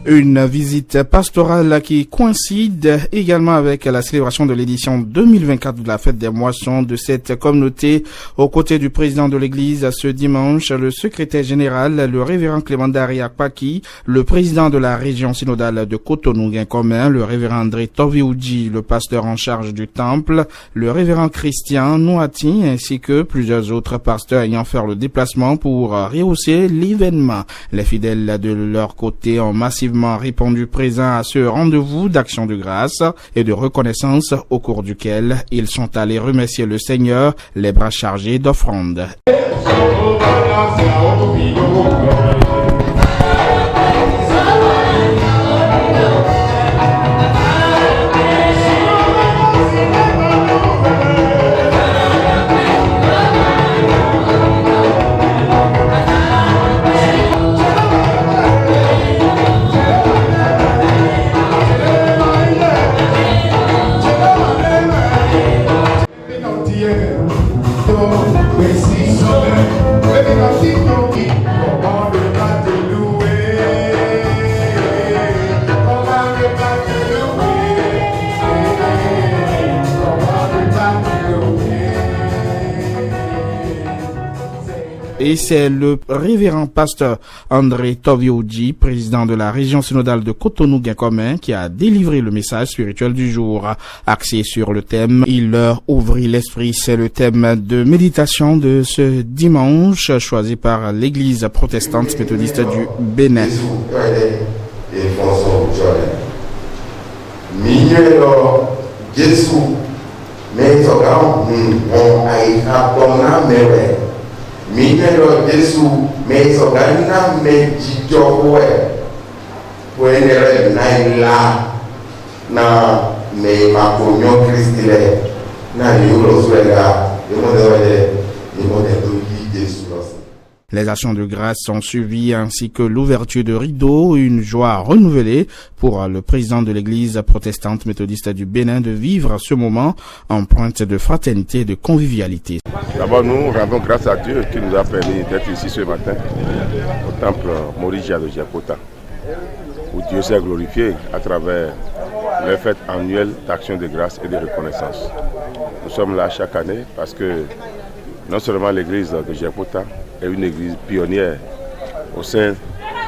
Une visite pastorale qui coïncide également avec la célébration de l'édition 2024 de la fête des moissons de cette communauté. Aux côtés du président de l'église ce dimanche, le secrétaire général, le révérend Clément Dari Akpaki, le président de la région synodale de Cotonou-Guincomin, le révérend André Tovioudji, le pasteur en charge du temple, le révérend Christian Nouati, ainsi que plusieurs autres pasteurs ayant fait le déplacement pour rehausser l'événement. Les fidèles de leur côté ont massivement répondu présent à ce rendez-vous d'action de grâce et de reconnaissance au cours duquel ils sont allés remercier le Seigneur, les bras chargés d'offrandes. Et c'est le révérend pasteur André Tovioudji, président de la région synodale de Cotonou-Guincomin, qui a délivré le message spirituel du jour. Axé sur le thème « Il leur ouvrit l'esprit », c'est le thème de méditation de ce dimanche, choisi par l'église protestante méthodiste du Bénin. Minero Jesu me sogana me jijowe wenere naila na me makonyo kristile na yulo swega Les actions de grâce sont suivies ainsi que l'ouverture de rideaux, une joie renouvelée pour le président de l'église protestante méthodiste du Bénin de vivre ce moment empreinte de fraternité et de convivialité. D'abord, nous rendons grâce à Dieu qui nous a permis d'être ici ce matin au temple Morija de Djepota, où Dieu s'est glorifié à travers les fêtes annuelles d'action de grâce et de reconnaissance. Nous sommes là chaque année parce que non seulement l'église de Djepota est une église pionnière au sein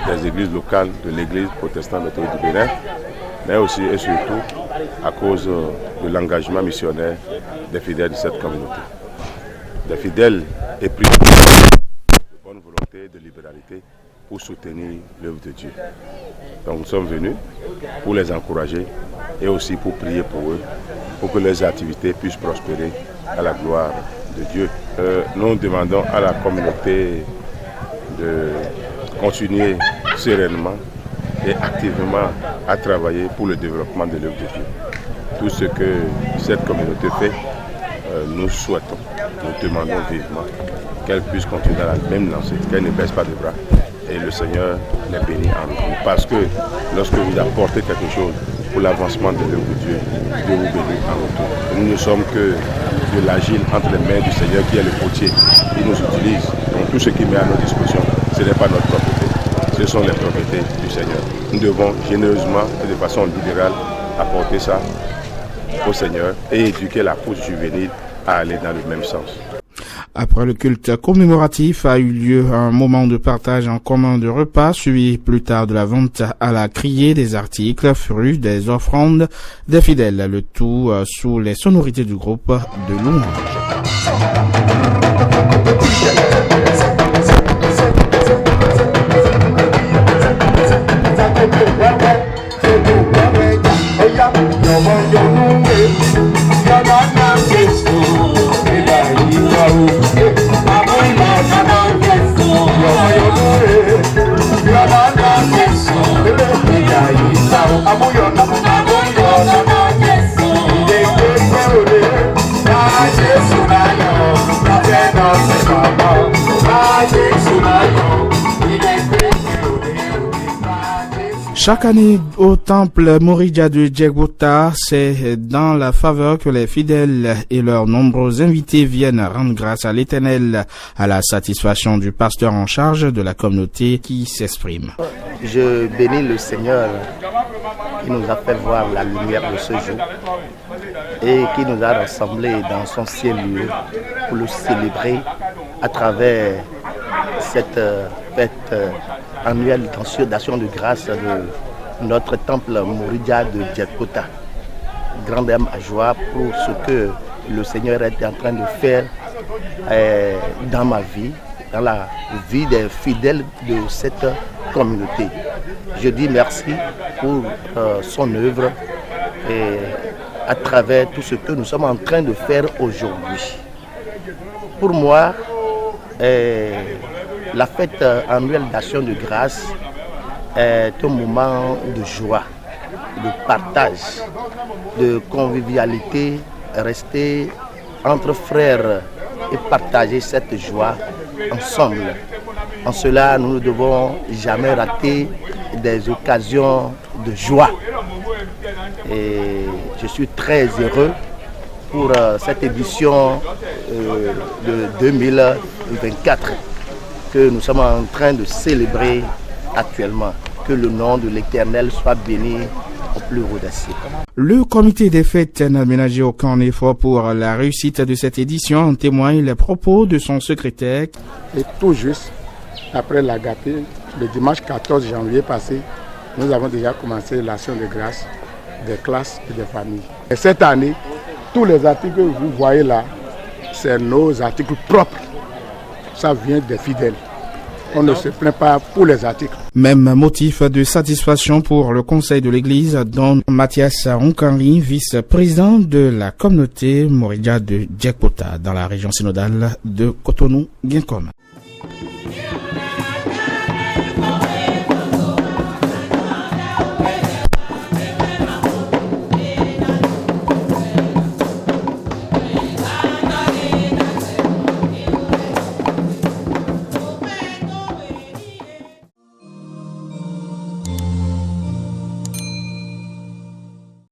des églises locales de l'église protestante méthodiste du Bénin, mais aussi et surtout à cause de l'engagement missionnaire des fidèles de cette communauté. Des fidèles épris de bonne volonté et de libéralité pour soutenir l'œuvre de Dieu. Donc nous sommes venus pour les encourager et aussi pour prier pour eux, pour que leurs activités puissent prospérer à la gloire de Dieu. Nous demandons à la communauté de continuer sereinement et activement à travailler pour le développement de l'œuvre de Dieu. Tout ce que cette communauté fait, nous souhaitons, nous demandons vivement qu'elle puisse continuer dans la même lancée, qu'elle ne baisse pas les bras et le Seigneur les bénit en retour. Parce que lorsque vous apportez quelque chose pour l'avancement de l'œuvre de Dieu, Dieu vous bénit en retour. Nous ne sommes que de l'agile entre les mains du Seigneur qui est le potier. Il nous utilise. Donc tout ce qu'il met à notre disposition, ce n'est pas notre propriété. Ce sont les propriétés du Seigneur. Nous devons généreusement et de façon libérale apporter ça au Seigneur et éduquer la pousse juvénile à aller dans le même sens. Après le culte commémoratif a eu lieu un moment de partage en commun de repas, suivi plus tard de la vente à la criée des articles, fruits, des offrandes des fidèles, le tout sous les sonorités du groupe de louange. Chaque année au temple Moridja de Djekpota, c'est dans la faveur que les fidèles et leurs nombreux invités viennent rendre grâce à l'Éternel, à la satisfaction du pasteur en charge de la communauté qui s'exprime. Je bénis le Seigneur qui nous a fait voir la lumière de ce jour et qui nous a rassemblés dans son ciel lieu pour le célébrer à travers cette fête annuelle d'action de grâce de notre temple Moridja de Djekpota. Grande âme à joie pour ce que le Seigneur est en train de faire dans ma vie, dans la vie des fidèles de cette communauté. Je dis merci pour son œuvre et à travers tout ce que nous sommes en train de faire aujourd'hui. Pour moi, la fête annuelle d'action de grâce est un moment de joie, de partage, de convivialité, rester entre frères et partager cette joie ensemble. En cela, nous ne devons jamais rater des occasions de joie. Et je suis très heureux pour cette édition de 2024 que nous sommes en train de célébrer actuellement. Que le nom de l'Éternel soit béni au plus haut des siècles. Le comité des fêtes n'a ménagé aucun effort pour la réussite de cette édition, en témoignent les propos de son secrétaire. Et tout juste, après l'Agapé, le dimanche 14 janvier passé, nous avons déjà commencé l'action de grâce des classes et des familles. Et cette année, tous les articles que vous voyez là, c'est nos articles propres. Ça vient des fidèles. On ne se plaint pas pour les articles. Même motif de satisfaction pour le conseil de l'église, dont Mathias Onkanri, vice-président de la communauté Moridja de Djekpota dans la région synodale de Cotonou-Guinkom.